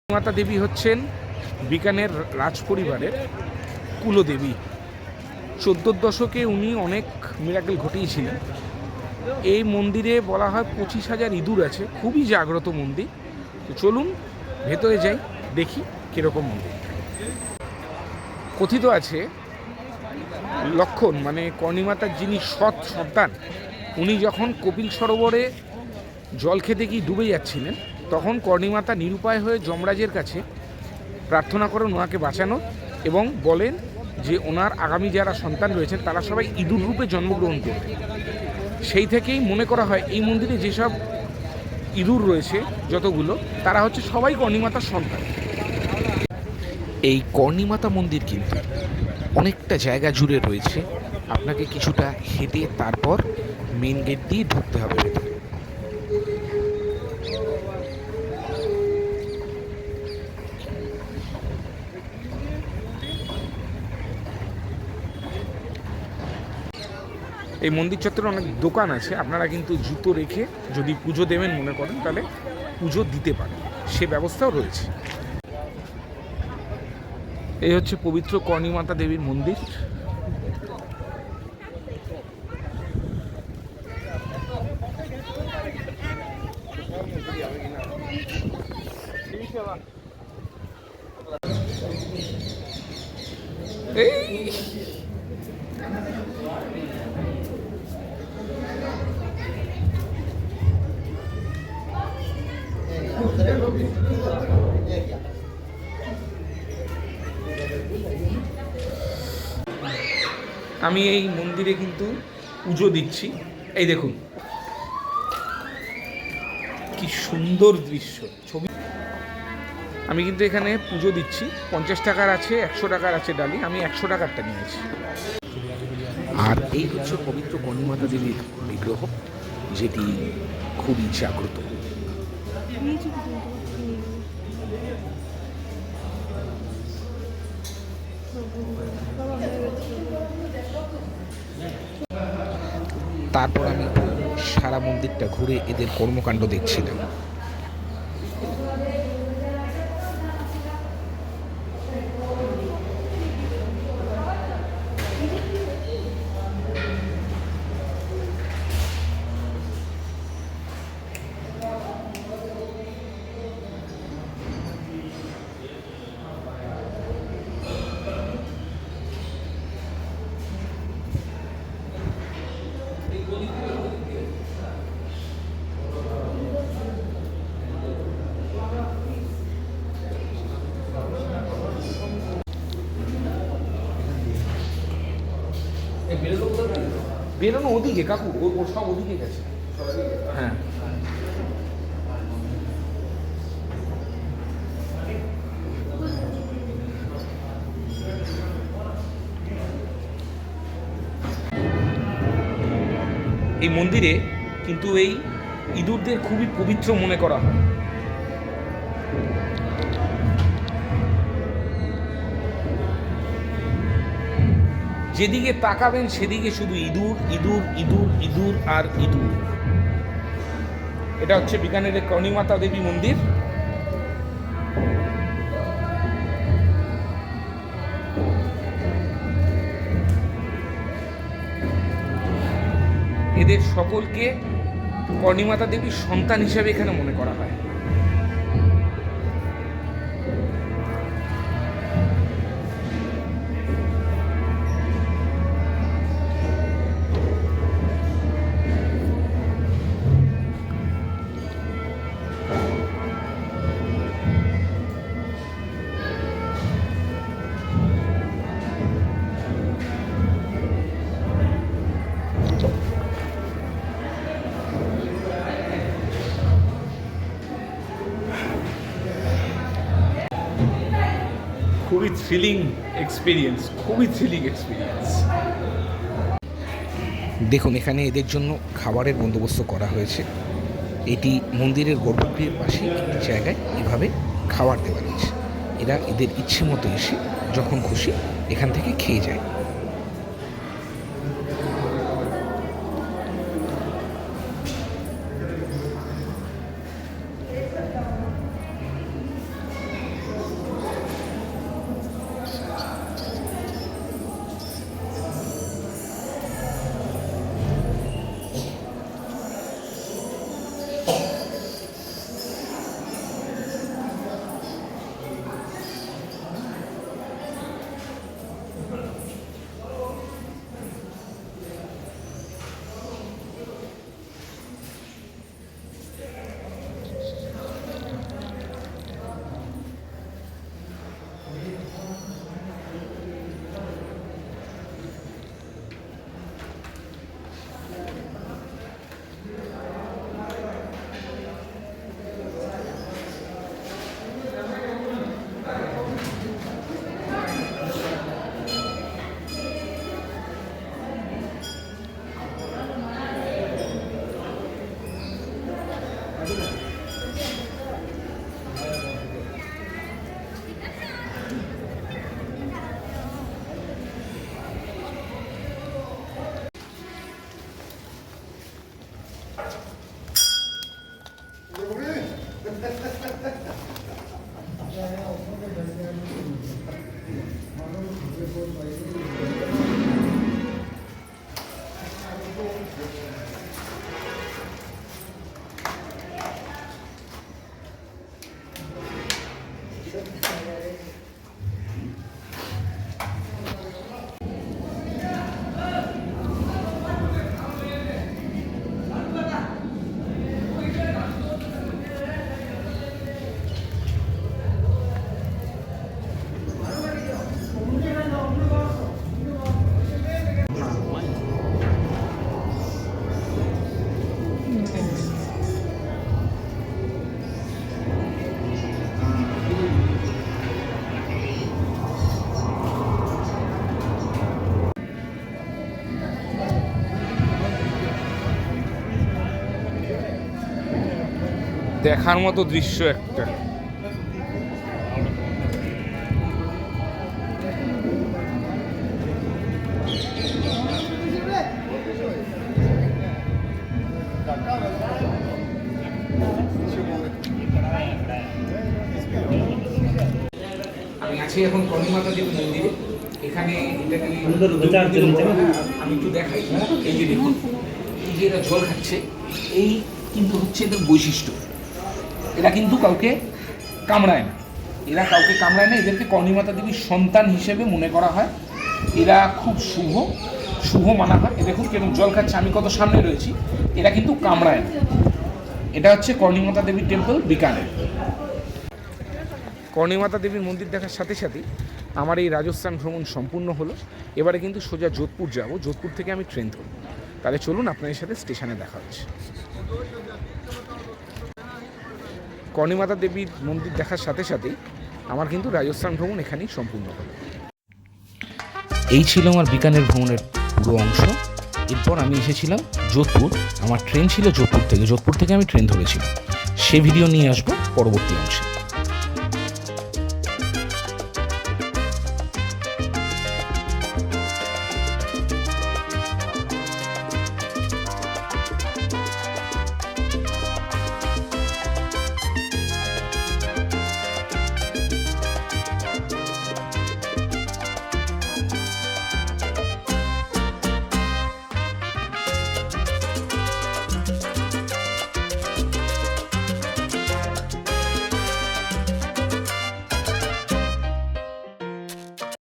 মাতা দেবী হচ্ছেন বিকানের রাজ পরিবারের কুলদেবী। 14 দশকে উনি অনেক মিরাকেল ঘটিয়েছিলেন। এই মন্দিরে বলা হয় 25,000 ইঁদুর আছে, খুবই জাগ্রত মন্দির। তো চলুন ভেতরে যাই, দেখি কীরকম মন্দির। কথিত আছে লক্ষণ মানে কর্ণিমাতার যিনি সৎ সন্তান, উনি যখন কপিল সরোবরে জল খেতে গিয়ে ডুবে যাচ্ছিলেন, তখন কর্ণিমাতা নিরুপায় হয়ে যমরাজের কাছে প্রার্থনা করেন ওনাকে বাঁচানোর, এবং বলেন যে ওনার আগামী যারা সন্তান রয়েছেন তারা সবাই ইঁদুর রূপে জন্মগ্রহণ করবে। সেই থেকেই মনে করা হয় এই মন্দিরে যেসব ইঁদুর রয়েছে যতগুলো, তারা হচ্ছে সবাই কর্ণিমাতার সন্তান। এই কর্ণিমাতা মন্দির কিন্তু অনেকটা জায়গা জুড়ে রয়েছে, আপনাকে কিছুটা হেঁটে তারপর মেন গেট দিয়ে ঢুকতে হবে ভেতরে। এই মন্দির চত্বরে অনেক দোকান আছে, আপনারা কিন্তু জুতো রেখে যদি পুজো দেবেন মনে করেন তাহলে পুজো দিতে পারেন, সে ব্যবস্থাও রয়েছে। এই হচ্ছে পবিত্র কর্ণিমাতা দেবীর মন্দির। আমি এই মন্দিরে কিন্তু পুজো দিচ্ছি, এই দেখুন কি সুন্দর দৃশ্য ছবি। আমি কিন্তু এখানে পুজো দিচ্ছি, 50 টাকার আছে, 100 টাকার আছে ডালি, আমি 100 টাকারটা নিয়েছি। আর এই হচ্ছে পবিত্র কর্ণিমাতা দেবীর বিগ্রহ, যেটি খুবই জাগ্রত। তারপর আমি সারা মন্দিরটা ঘুরে এদের কর্মকাণ্ড দেখছিলাম। বেরোনো ওদিকে কাকু, ওর সব ওদিকে গেছে। হ্যাঁ, এই মন্দিরে কিন্তু এই ইঁদুরদের খুবই পবিত্র মনে করা হয়। যেদিকে তাকাবেন সেদিকে শুধু ইঁদুর ইঁদুর ইঁদুর ইঁদুর আর ইঁদুর। এটা হচ্ছে বিকানেরের কর্ণিমাতা দেবী মন্দির। এদের সকলকে কর্ণিমাতা দেবীর সন্তান হিসেবে এখানে মনে করা হয়। খুবই থ্রিলিং এক্সপিরিয়েন্স, খুবই থ্রিলিং এক্সপিরিয়েন্স। দেখুন এখানে এদের জন্য খাবারের বন্দোবস্ত করা হয়েছে। এটি মন্দিরের গর্ভগৃহের পাশে একটি জায়গায় এভাবে খাবার দেওয়া রয়েছে। এরা এদের ইচ্ছে মতো এসে যখন খুশি এখান থেকে খেয়ে যায়। দেখার মতো দৃশ্য একটা। আমি আছি এখন কর্ণিমাতা দেবী মন্দিরে। এখানে আমি একটু দেখাই। এই যে দেখুন, এই যে এরা জল খাচ্ছে, এই কিন্তু হচ্ছে এদের বৈশিষ্ট্য। এরা কিন্তু কাউকে কামড়ায় না, এদেরকে কর্ণিমাতা দেবীর সন্তান হিসেবে মনে করা হয়। এরা খুব শুভ মানা হয়। দেখুন কেমন জল খাচ্ছে, আমি কত সামনে রয়েছি, এরা কিন্তু কামড়ায় না। এটা হচ্ছে কর্ণিমাতা দেবীর টেম্পল বিকানের। কর্ণিমাতা দেবীর মন্দির দেখার সাথে সাথেই আমার এই রাজস্থান ভ্রমণ সম্পূর্ণ হলো। এবারে কিন্তু সোজা যোধপুর যাব, যোধপুর থেকে আমি ট্রেন ধরব। তাহলে চলুন আপনাদের সাথে স্টেশনে দেখা হচ্ছে। কর্ণিমাতা দেবীর মন্দির দেখার সাথে সাথেই আমার কিন্তু রাজস্থান ভ্রমণ এখানেই সম্পূর্ণ হলো। এই ছিল আমার বিকানের ভ্রমণের পুরো অংশ। এরপর আমি এসেছিলাম যোধপুর। আমার ট্রেন ছিল যোধপুর থেকে আমি ট্রেন ধরেছিলাম। সে ভিডিও নিয়ে আসবো পরবর্তী অংশে।